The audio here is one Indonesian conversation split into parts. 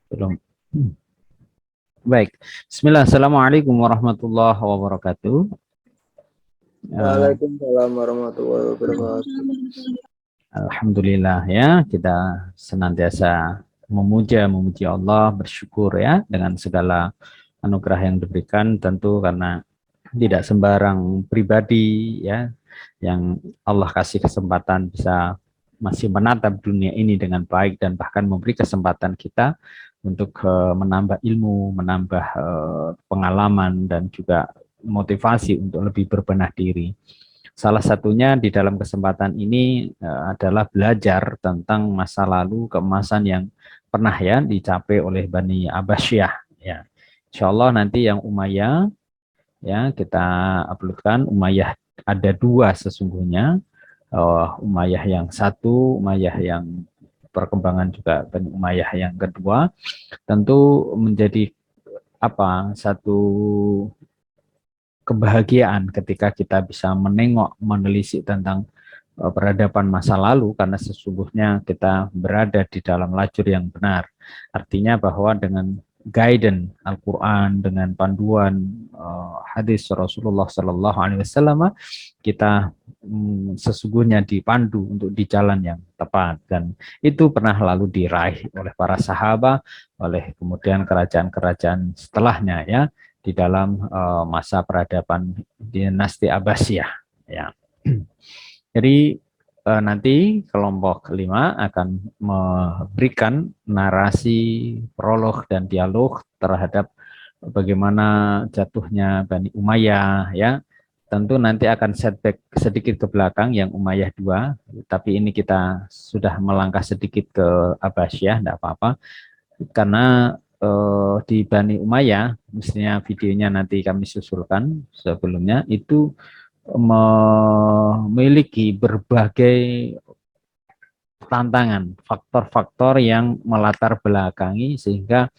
Belum. Baik. Bismillah. Assalamualaikum warahmatullahi wabarakatuh. Waalaikumsalam warahmatullahi wabarakatuh. Alhamdulillah ya, kita senantiasa memuji Allah, bersyukur ya dengan segala anugerah yang diberikan, tentu karena tidak sembarang pribadi ya yang Allah kasih kesempatan bisa masih menatap dunia ini dengan baik dan bahkan memberi kesempatan kita untuk menambah ilmu, menambah pengalaman dan juga motivasi untuk lebih berbenah diri. Salah satunya di dalam kesempatan ini adalah belajar tentang masa lalu keemasan yang pernah ya dicapai oleh Bani Abbasiyah ya. Insya Allah nanti yang Umayyah ya kita uploadkan. Umayyah ada dua sesungguhnya, Umayyah yang satu, Umayyah yang perkembangan juga Bani Umayyah yang kedua, tentu menjadi satu kebahagiaan ketika kita bisa menengok, menelisik tentang peradaban masa lalu, karena sesungguhnya kita berada di dalam lajur yang benar. Artinya bahwa dengan guidance Al-Quran, dengan panduan hadis Rasulullah Sallallahu Alaihi Wasallam, kita sesungguhnya dipandu untuk di jalan yang tepat, dan itu pernah lalu diraih oleh para sahabat, oleh kemudian kerajaan-kerajaan setelahnya ya di dalam masa peradaban dinasti Abbasiyah ya. Jadi nanti kelompok 5 akan memberikan narasi, prolog dan dialog terhadap bagaimana jatuhnya Bani Umayyah ya. Tentu nanti akan setback sedikit ke belakang yang Umayyah 2, tapi ini kita sudah melangkah sedikit ke Abbasiyah, tidak apa-apa. Karena di Bani Umayyah, mestinya videonya nanti kami susulkan sebelumnya, itu memiliki berbagai tantangan, faktor-faktor yang melatar belakangi sehingga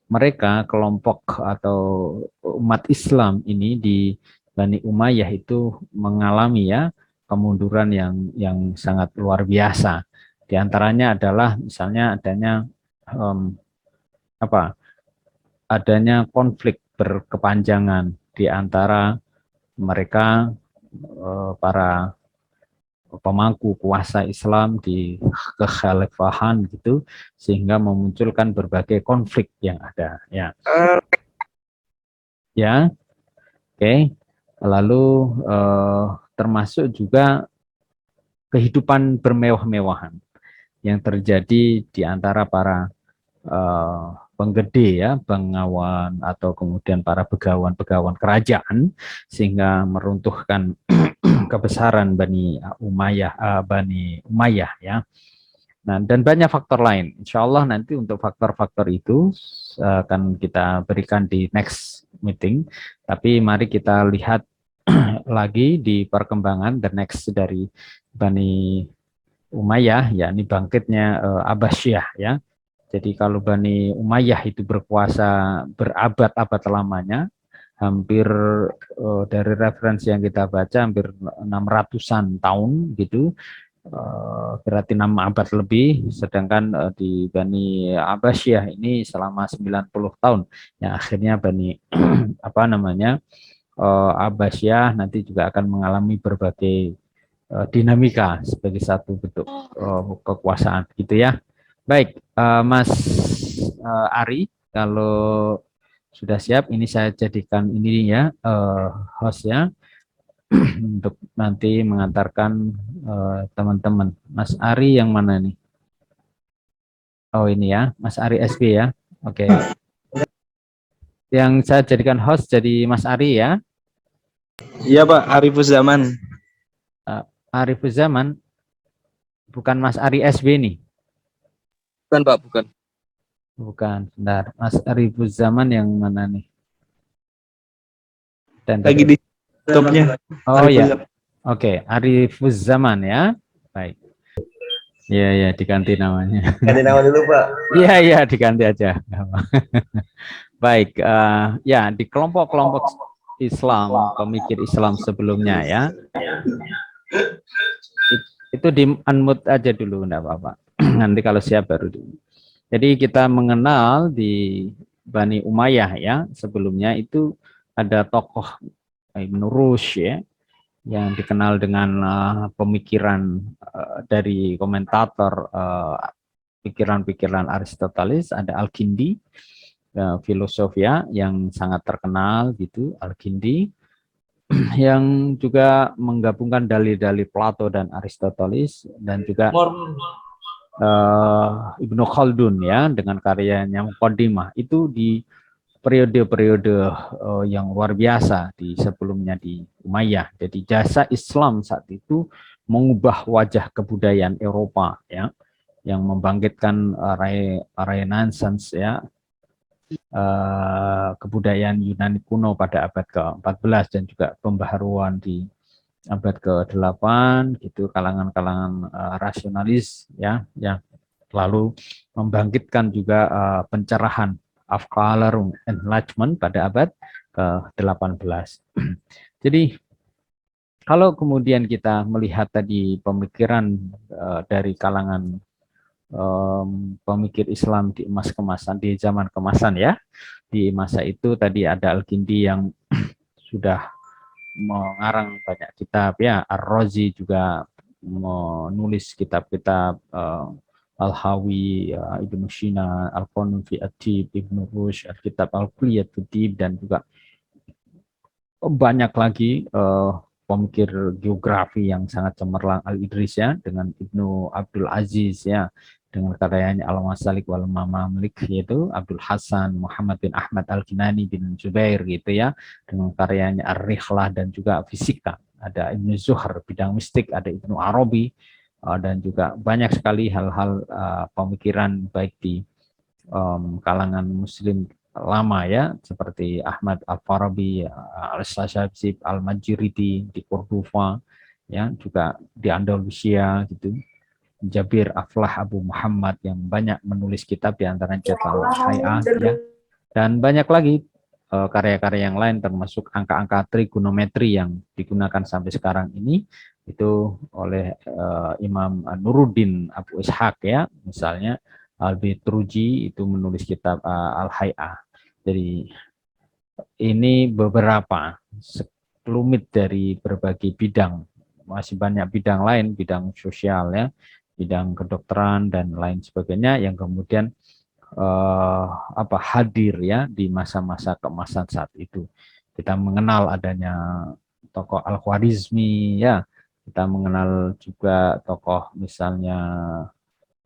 mereka kelompok atau umat Islam ini di Bani Umayyah itu mengalami ya kemunduran yang sangat luar biasa. Di antaranya adalah misalnya adanya konflik berkepanjangan di antara mereka para pemangku kuasa Islam di kekhalifahan gitu, sehingga memunculkan berbagai konflik yang ada ya. Ya, oke. Lalu termasuk juga kehidupan bermewah-mewahan yang terjadi di antara para penggede ya, bangsawan atau kemudian para begawan-begawan kerajaan, sehingga meruntuhkan kebesaran Bani Umayyah ya. Nah, dan banyak faktor lain. Insya Allah nanti untuk faktor-faktor itu akan kita berikan di next meeting. Tapi mari kita lihat lagi di perkembangan the next dari Bani Umayyah, yakni bangkitnya Abbasiyah ya. Jadi kalau Bani Umayyah itu berkuasa berabad-abad lamanya, hampir dari referensi yang kita baca hampir 600-an tahun gitu, berarti 6 abad lebih, sedangkan di Bani Abbasiyah ini selama 90 tahun, yang akhirnya Bani Abbasiyah nanti juga akan mengalami berbagai dinamika sebagai satu bentuk kekuasaan gitu ya. Baik, Mas Ari, kalau sudah siap, ini saya jadikan ini ya hostnya untuk nanti mengantarkan teman-teman. Mas Ari yang mana nih? Oh ini ya, Mas Ari SB ya. Oke. Yang saya jadikan host jadi Mas Ari ya. Iya Pak, Arifus Zaman. Arifus Zaman, bukan Mas Ari SB nih. Bukan Pak, bukan. Bukan, bentar. Mas Arifus Zaman yang mana nih? Dan lagi di laptopnya. Oh ya, oke, Arifus Zaman ya. Baik. Iya, ya, diganti namanya. Ganti nama dulu Pak. Iya, iya, diganti aja. Baik, ya di kelompok-kelompok Islam, pemikir Islam sebelumnya ya. Itu di unmute aja dulu, enggak apa-apa. Nanti kalau siap baru dulu. Jadi kita mengenal di Bani Umayyah ya, sebelumnya itu ada tokoh Ibn Rushd ya, yang dikenal dengan pemikiran dari komentator pikiran-pikiran Aristoteles, ada Al-Kindi, filosofia yang sangat terkenal gitu, Al-Kindi, yang juga menggabungkan dalil-dalil Plato dan Aristoteles, dan juga Ibnu Khaldun ya dengan karyanya Muqaddimah itu di periode-periode yang luar biasa di sebelumnya di Umayyah. Jadi jasa Islam saat itu mengubah wajah kebudayaan Eropa ya, yang membangkitkan Renaissance ya, kebudayaan Yunani kuno pada abad ke-14 dan juga pembaharuan di abad ke-8 gitu, kalangan-kalangan rasionalis ya, yang lalu membangkitkan juga pencerahan Afkalar Enlightenment pada abad ke-18. Jadi kalau kemudian kita melihat tadi pemikiran dari kalangan pemikir Islam di emas kemasan, di zaman kemasan ya, di masa itu tadi ada Al-Kindi yang sudah mengarang banyak kitab ya, Ar-Razi juga menulis kitab-kitab Al-Hawi, Ibnu Sina, Al-Qanun fi At-Tib, Ibnu Rushd, Kitab Al-Kulliyat fi Tib, dan juga banyak lagi pemikir geografi yang sangat cemerlang, Al-Idris ya, dengan Ibnu Abdul Aziz ya, dengan karyanya Al-Masalik wal Mamalik, yaitu Abdul Hasan Muhammad bin Ahmad Al-Kinani bin Zubair gitu ya, dengan karyanya Ar-Rihlah dan juga Fisika. Ada Ibnu Zuhar bidang mistik, ada Ibnu Arabi, dan juga banyak sekali hal-hal pemikiran baik di kalangan muslim lama ya, seperti Ahmad Al-Farabi, Al-Sashab, Al-Majridi di Cordoba ya, juga di Andalusia gitu. Jabir Aflah Abu Muhammad yang banyak menulis kitab, di antaranya Cetal Hay'ah ya, dan banyak lagi karya-karya yang lain, termasuk angka-angka trigonometri yang digunakan sampai sekarang ini itu oleh Imam Nuruddin Abu Ishaq ya, misalnya Al-Bitruji itu menulis kitab Al-Hay'ah. Jadi ini beberapa sekelumit dari berbagai bidang, masih banyak bidang lain, bidang sosial ya, bidang kedokteran dan lain sebagainya yang kemudian hadir ya di masa-masa keemasan saat itu. Kita mengenal adanya tokoh Al-Khwarizmi ya, kita mengenal juga tokoh misalnya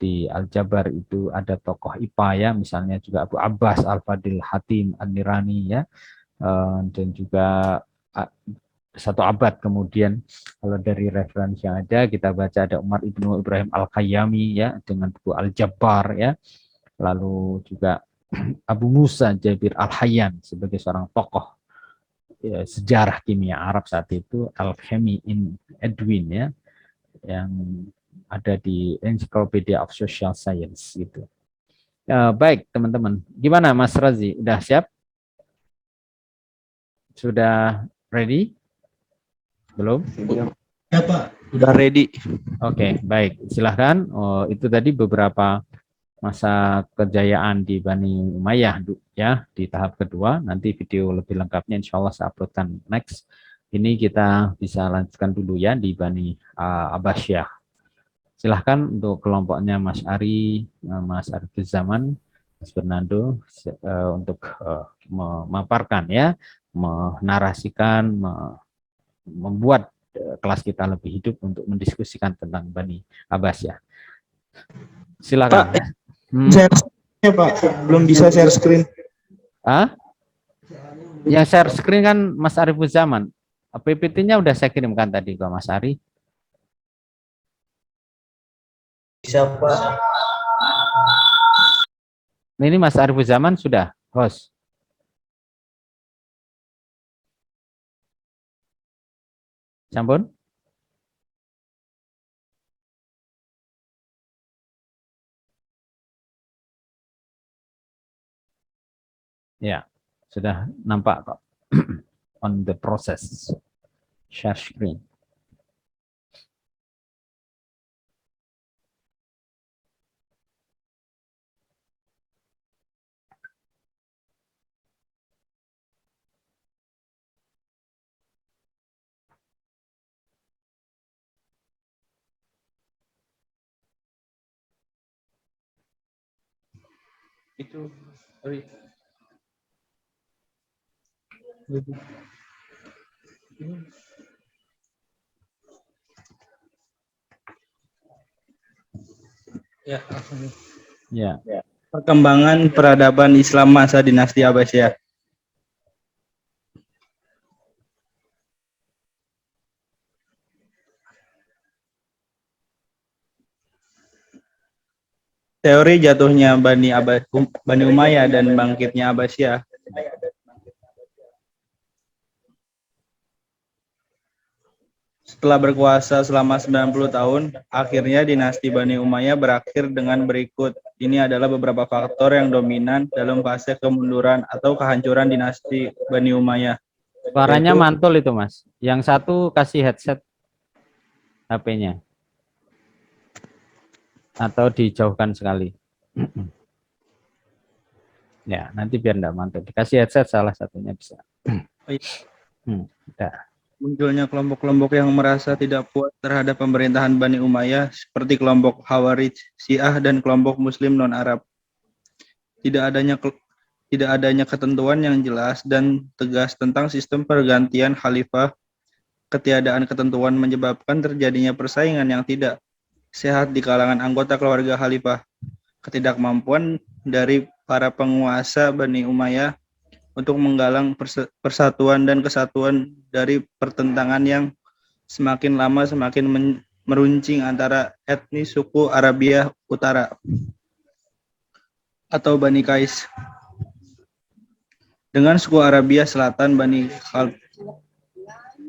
di Al-Jabar itu ada tokoh IPA ya, misalnya juga Abu Abbas Al-Fadil Hatim An-Nirani ya, dan juga satu abad kemudian kalau dari referensi yang ada kita baca ada Umar Ibnu Ibrahim Al-Khayyami ya dengan buku Al-Jabbar ya, lalu juga Abu Musa Jabir Al-Hayyan sebagai seorang tokoh ya, sejarah kimia Arab saat itu, Al-Khami in Edwin ya, yang ada di Encyclopedia of Social Science gitu. Baik teman-teman, gimana Mas Razi? Udah siap? Sudah ready? Belum? Ya Pak, udah ready. Oke, baik. Silahkan. Oh, itu tadi beberapa masa kejayaan di Bani Umayyah ya di tahap kedua. Nanti video lebih lengkapnya insya Allah saya uploadkan next. Ini kita bisa lanjutkan dulu ya di Bani Abbasiyah. Silahkan untuk kelompoknya Mas Ari, Mas Arifin Zaman, Mas Bernardo untuk memaparkan ya, menarasikan, membuat kelas kita lebih hidup untuk mendiskusikan tentang Bani Abbasiyah. Silakan. Pak, share Pak, belum bisa share screen. Yang share screen kan Mas Arifin Zaman. PPT-nya udah saya kirimkan tadi ke Mas Ari. Bisa Pak. Ini Mas Arifin Zaman sudah host. Sampun? Ya, sudah nampak kok. On the process. Share screen. Itu sorry. Ya, Ya. perkembangan peradaban Islam masa dinasti Abbasiyah. Teori jatuhnya Bani Umayyah dan bangkitnya Abbasiyah. Setelah berkuasa selama 90 tahun, akhirnya dinasti Bani Umayyah berakhir dengan berikut. Ini adalah beberapa faktor yang dominan dalam fase kemunduran atau kehancuran dinasti Bani Umayyah. Suaranya mantul itu, Mas. Yang satu kasih headset HP-nya. Atau dijauhkan sekali. Ya, nanti biar enggak mantul. Dikasih headset salah satunya bisa. Udah. Munculnya kelompok-kelompok yang merasa tidak puas terhadap pemerintahan Bani Umayyah seperti kelompok Khawarij, Syiah, dan kelompok Muslim non-Arab. Tidak adanya ketentuan yang jelas dan tegas tentang sistem pergantian khalifah. Ketiadaan ketentuan menyebabkan terjadinya persaingan yang tidak sehat di kalangan anggota keluarga khalifah. Ketidakmampuan dari para penguasa Bani Umayyah untuk menggalang persatuan dan kesatuan dari pertentangan yang semakin lama semakin meruncing antara etnis suku Arabia Utara atau Bani Qais dengan suku Arabia Selatan Bani Khalid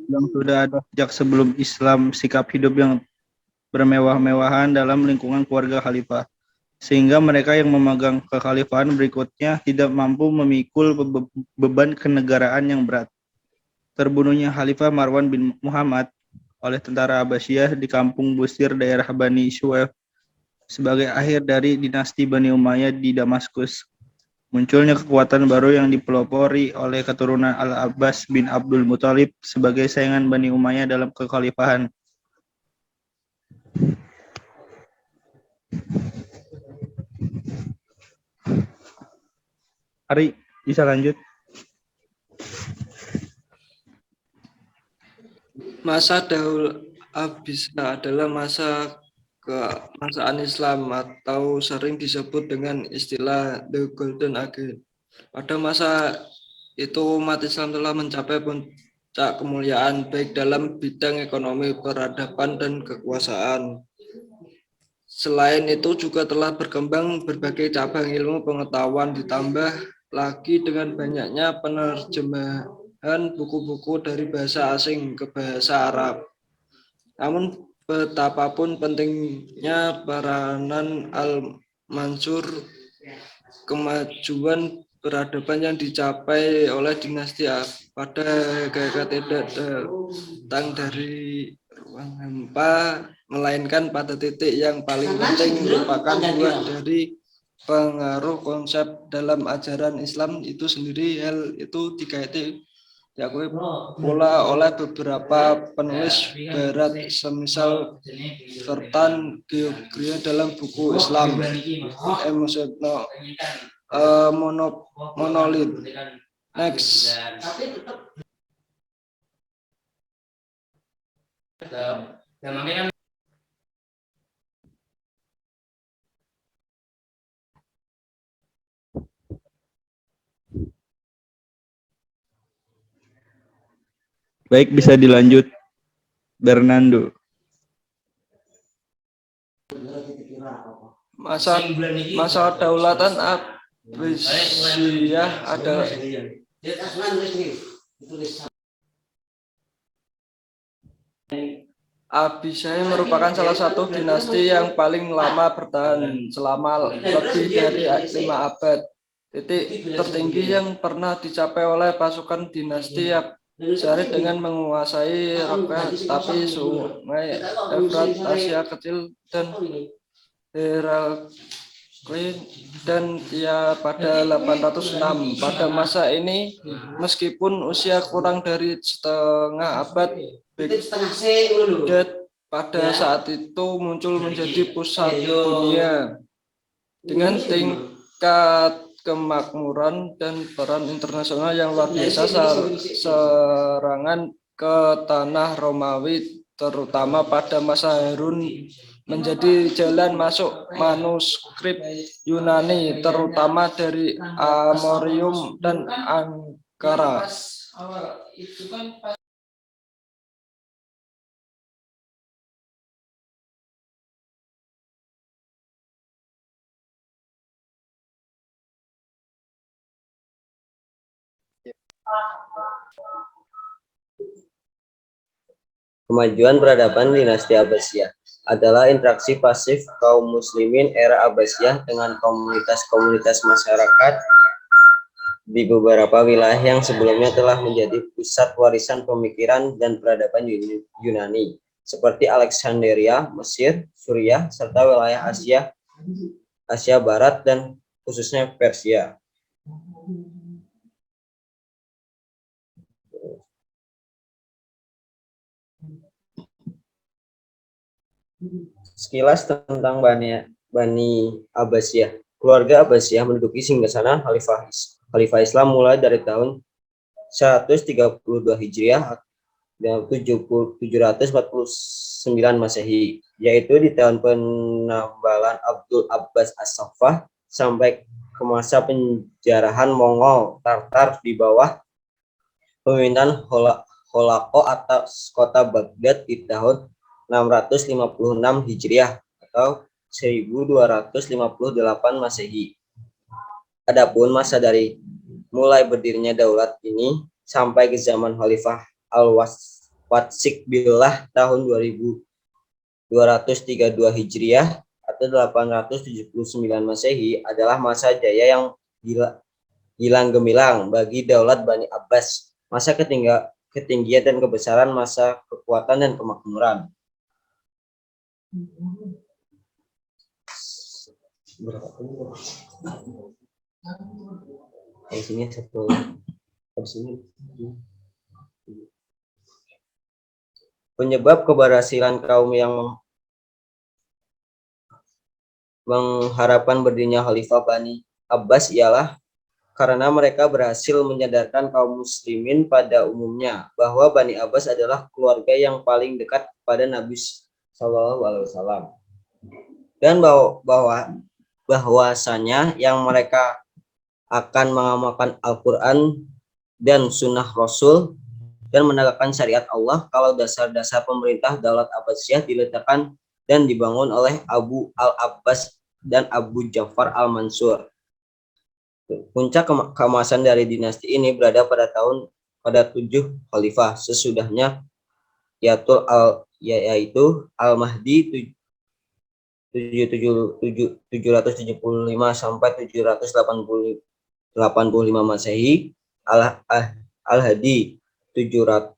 yang sudah ada sejak sebelum Islam. Sikap hidup yang bermewah-mewahan dalam lingkungan keluarga khalifah, sehingga mereka yang memegang kekhalifahan berikutnya tidak mampu memikul beban kenegaraan yang berat. Terbunuhnya Khalifah Marwan bin Muhammad oleh tentara Abbasiyah di kampung Busir daerah Bani Suwaif sebagai akhir dari dinasti Bani Umayyah di Damaskus. Munculnya kekuatan baru yang dipelopori oleh keturunan Al-Abbas bin Abdul Muthalib sebagai saingan Bani Umayyah dalam kekhalifahan. Ari, bisa lanjut? Masa Daul Abbasiyah adalah masa keemasan Islam atau sering disebut dengan istilah The Golden Age. Pada masa itu umat Islam telah mencapai puncak kemuliaan baik dalam bidang ekonomi, peradaban, dan kekuasaan. Selain itu juga telah berkembang berbagai cabang ilmu pengetahuan, ditambah lagi dengan banyaknya penerjemahan buku-buku dari bahasa asing ke bahasa Arab. Namun betapapun pentingnya peranan Al-Mansur, kemajuan peradaban yang dicapai oleh dinasti pada hakikatnya tidak datang dari ruang hampa, melainkan pada titik yang paling penting merupakan buah dari pengaruh konsep dalam ajaran Islam itu sendiri. Hal itu diakui pula oleh beberapa penulis barat semisal Vertan Georgia dalam buku Islam Emotional Monolith. Next. Baik, bisa dilanjut, Bernardo. Masa Daulatan Abbasiyah adalah Abbasiyah merupakan salah satu dinasti yang paling lama bertahan selama lebih dari 5 abad. Titik tertinggi yang pernah dicapai oleh pasukan dinasti Abbasiyah dengan menguasai Rabbah, tapi Sungai Efrat, Asia Kecil, dan Heraklion dan Tia pada 806. Pada masa ini, meskipun usia kurang dari setengah abad, Baghdad pada saat itu muncul menjadi pusat dunia dengan tingkat kemakmuran dan peran internasional yang luar biasa serangan ke tanah Romawi terutama pada masa Harun menjadi jalan masuk manuskrip Yunani terutama dari Amorium dan Ankara. Kemajuan peradaban dinasti Abbasiyah adalah interaksi pasif kaum muslimin era Abbasiyah dengan komunitas-komunitas masyarakat di beberapa wilayah yang sebelumnya telah menjadi pusat warisan pemikiran dan peradaban Yunani, seperti Alexandria, Mesir, Suriah, serta wilayah Asia Barat dan khususnya Persia. Sekilas tentang Bani Abbasiyah. Keluarga Abbasiyah menduduki singgasana Khalifah Islam mulai dari tahun 132 Hijriah dan 749 Masehi, yaitu di tahun penambalan Abdul Abbas As-Saffah sampai ke masa penjarahan Mongol Tartar di bawah pemerintahan Holako atas kota Baghdad di tahun 656 Hijriah atau 1258 Masehi. Adapun masa dari mulai berdirinya daulat ini sampai ke zaman Khalifah Al-Watsik Billah tahun 2232 Hijriah atau 879 Masehi adalah masa jaya yang hilang gemilang bagi daulat Bani Abbas, masa ketinggian dan kebesaran, masa kekuatan dan kemakmuran. Di sini satu, di sini. Penyebab keberhasilan kaum yang mengharapkan berdirinya Khalifah Bani Abbas ialah karena mereka berhasil menyadarkan kaum muslimin pada umumnya bahwa Bani Abbas adalah keluarga yang paling dekat pada Nabi Shallallahu Alaihi Wasallam, dan bahwasanya yang mereka akan mengamalkan Al-Quran dan Sunnah Rasul dan menegakkan syariat Allah kalau dasar-dasar pemerintah daulat Abbasiyah diletakkan dan dibangun oleh Abu Al-Abbas dan Abu Ja'far Al-Mansur. Puncak keemasan dari dinasti ini berada pada 7 khalifah sesudahnya, yaitu Al-Mahdi 775 sampai 785 Masehi, Al-Hadi 775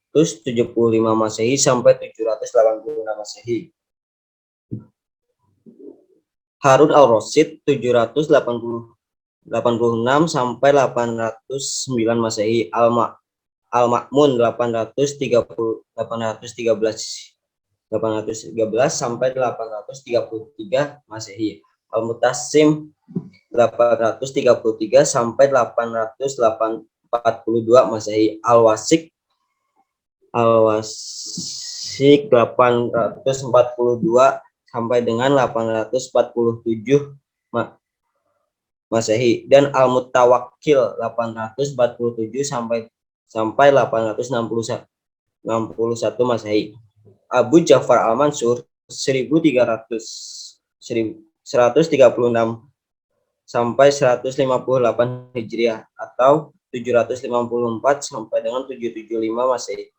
Masehi sampai 786 Masehi, Harun al-Rasyid 786 sampai 809 Masehi, Al-Ma'mun 813 sampai 833 Masehi, Al-Mutasim 833 sampai 842 Masehi, Al-Wasik 842 sampai dengan 847 Masehi, dan Al-Mutawakkil 847 sampai 861 Masehi. Abu Ja'far Al-Mansur 136 sampai 158 Hijriah atau 754 sampai dengan 775 Masehi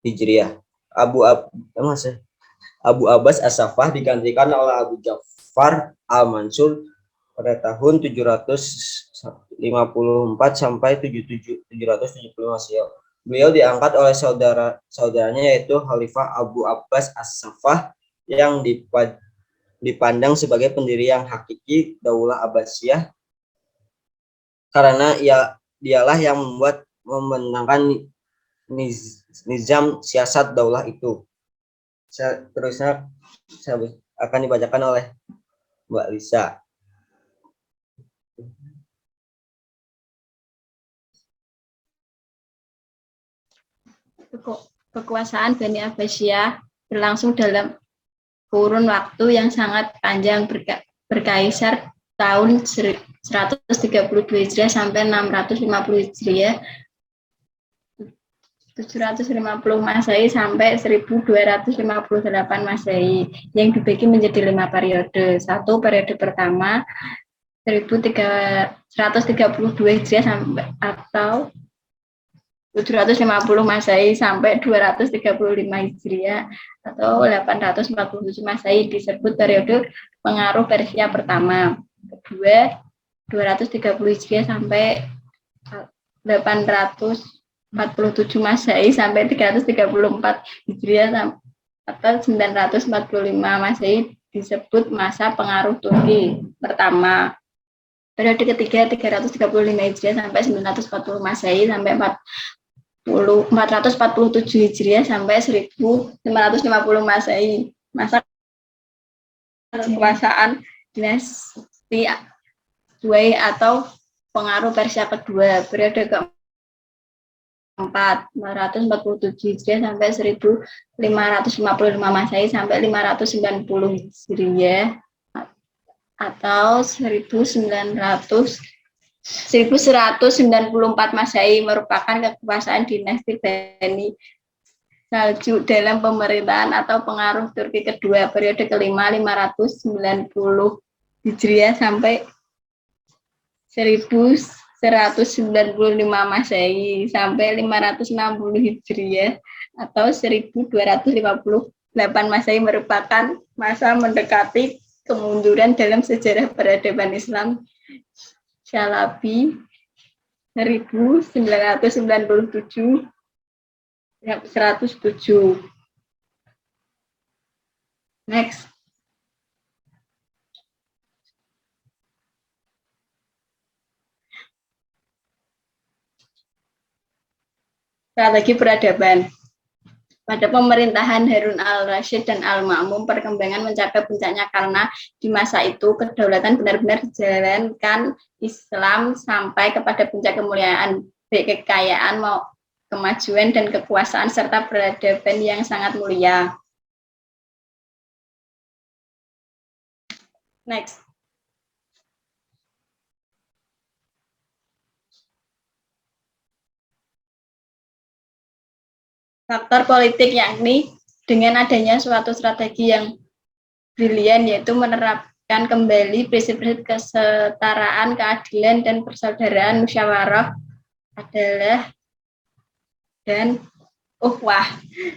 Hijriah. Abu Abbas As-Saffah digantikan oleh Abu Ja'far Al-Mansur pada tahun 754 sampai 775 Masehi. Beliau diangkat oleh saudaranya yaitu Khalifah Abu Abbas As-Saffah yang dipandang sebagai pendiri yang hakiki Daulah Abbasiyah karena dialah yang memenangkan nizam siasat daulah itu. Terusnya akan dibacakan oleh Mbak Lisa. Kekuasaan Bani Abbasiyah berlangsung dalam kurun waktu yang sangat panjang, berkaisar tahun 132 Hijriah sampai 650 Hijriah, 750 Masehi sampai 1258 Masehi, yang dibagi menjadi 5 periode. Satu, periode pertama 132 Hijriah sampai atau 750 Masehi sampai 235 Hijriah atau 847 Masehi disebut periode pengaruh Persia pertama. Kedua, 230 Hijriah sampai 847 Masehi sampai 334 Hijriah atau 945 Masehi disebut masa pengaruh Turki pertama. Periode ketiga 335 Hijriah sampai 940 Masehi sampai 447 Hijriah sampai 1550 Masehi, masa kekuasaan dinasti Sui atau pengaruh Persia kedua. Periode keempat 447 Hijriah sampai 1555 Masehi sampai 590 Hijriah atau 1194 Masehi merupakan kekuasaan dinasti Bani Saljuk dalam pemerintahan atau pengaruh Turki kedua. Periode kelima 590 Hijriah sampai 1195 Masehi sampai 560 Hijriah atau 1258 Masehi merupakan masa mendekati kemunduran dalam sejarah peradaban Islam. Syalabi 1997 107. Next. Strategi peradaban. Pada pemerintahan Harun al-Rashid dan al-Ma'mun, perkembangan mencapai puncaknya karena di masa itu kedaulatan benar-benar dijalankan Islam sampai kepada puncak kemuliaan, baik kekayaan, kemajuan, dan kekuasaan, serta peradaban yang sangat mulia. Next. Faktor politik, yakni dengan adanya suatu strategi yang brilian, yaitu menerapkan kembali prinsip-prinsip kesetaraan, keadilan, dan persaudaraan, musyawarah, adalah dan ukhuwah,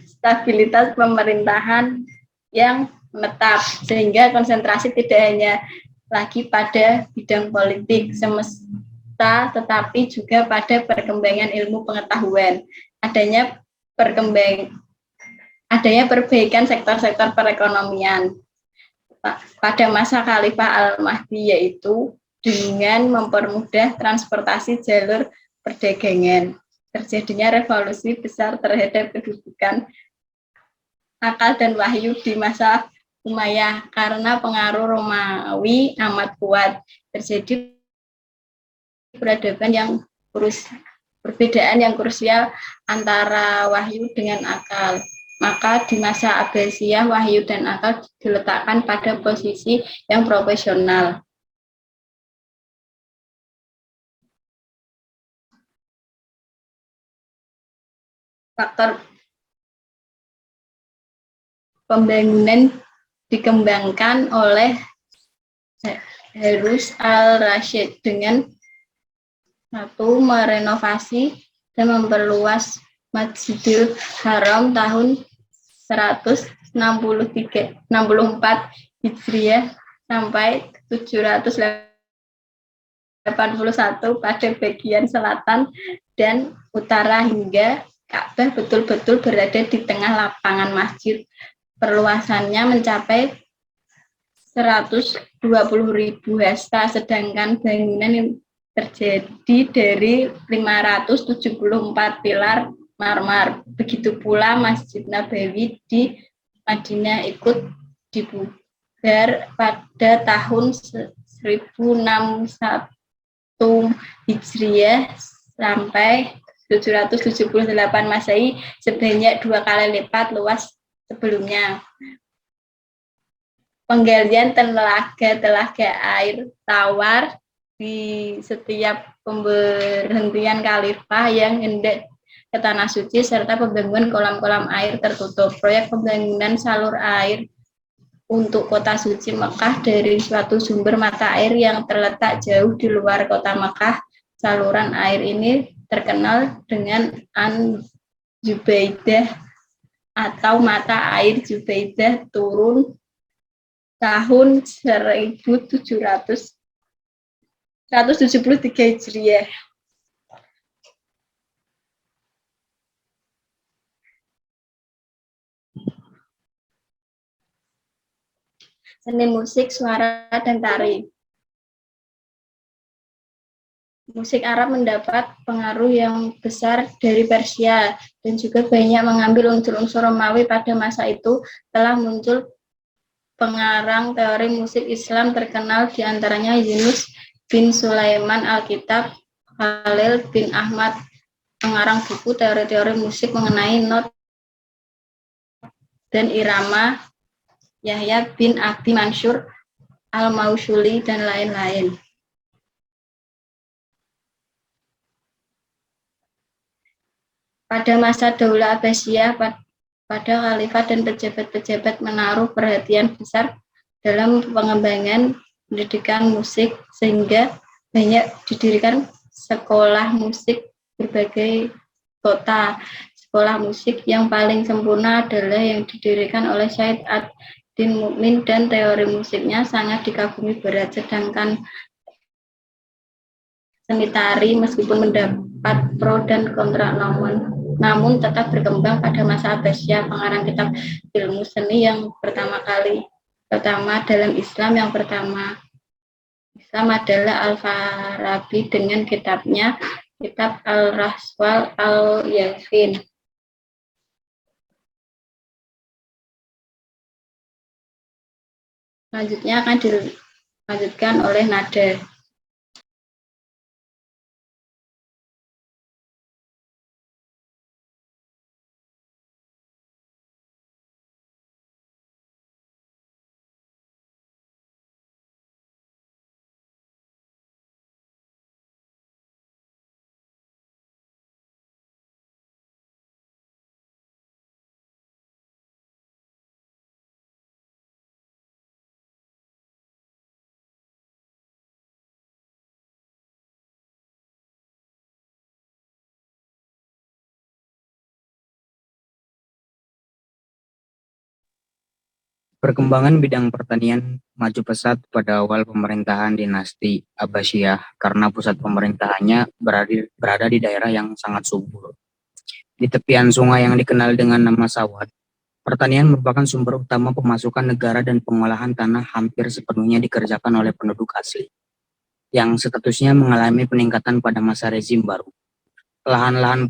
stabilitas pemerintahan yang menetap, sehingga konsentrasi tidak hanya lagi pada bidang politik semesta, tetapi juga pada perkembangan ilmu pengetahuan. Adanya perbaikan sektor-sektor perekonomian pada masa Khalifah Al-Mahdi, yaitu dengan mempermudah transportasi jalur perdagangan. Terjadinya revolusi besar terhadap kedudukan akal dan wahyu di masa Umayyah karena pengaruh Romawi amat kuat. Terjadi perbedaan yang krusial antara wahyu dengan akal. Maka di masa Abbasiyah, wahyu dan akal diletakkan pada posisi yang proporsional. Faktor pembangunan dikembangkan oleh Harun al-Rashid dengan satu, merenovasi dan memperluas Masjidil Haram tahun 164 Hijriah sampai 781 pada bagian selatan dan utara, hingga Ka'bah betul-betul berada di tengah lapangan masjid. Perluasannya mencapai 120.000 hasta, sedangkan bangunan yang terjadi dari 574 pilar marmer. Begitu pula Masjid Nabawi di Madinah ikut dibubar pada tahun 1061 Hijriah sampai 778 Masehi sebanyak 2 kali lipat luas sebelumnya. Penggalian telaga air tawar di setiap pemberhentian khalifah yang hendak ke Tanah Suci serta pembangunan kolam-kolam air tertutup. Proyek pembangunan salur air untuk kota suci Mekah dari suatu sumber mata air yang terletak jauh di luar kota Mekah. Saluran air ini terkenal dengan An-Jubaidah atau mata air Jubaidah turun tahun 173 Hijriah. Seni musik, suara, dan tari. Musik Arab mendapat pengaruh yang besar dari Persia dan juga banyak mengambil unsur-unsur Romawi. Pada masa itu telah muncul pengarang teori musik Islam terkenal, diantaranya Yunus bin Sulaiman Alkitab, Khalil bin Ahmad, pengarang buku teori-teori musik mengenai not dan irama, Yahya bin Abi Mansur Al-Mausuli, dan lain-lain. Pada masa Daulah Abbasiyah, pada khalifah dan pejabat-pejabat menaruh perhatian besar dalam pengembangan pendidikan musik, sehingga banyak didirikan sekolah musik berbagai kota. Sekolah musik yang paling sempurna adalah yang didirikan oleh Syed Ad-Din Mu'min, dan teori musiknya sangat dikagumi barat. Sedangkan seni tari meskipun mendapat pro dan kontra namun tetap berkembang pada masa Abbasiyah. Pengarang kitab ilmu seni yang pertama dalam Islam adalah Al-Farabi dengan kitabnya Kitab Al-Raswal Al-Yafin. Selanjutnya akan dilanjutkan oleh Nada. Perkembangan bidang pertanian maju pesat pada awal pemerintahan dinasti Abbasiyah karena pusat pemerintahannya berada di daerah yang sangat subur. Di tepian sungai yang dikenal dengan nama Sawat, pertanian merupakan sumber utama pemasukan negara dan pengolahan tanah hampir sepenuhnya dikerjakan oleh penduduk asli, yang statusnya mengalami peningkatan pada masa rezim baru. Lahan-lahan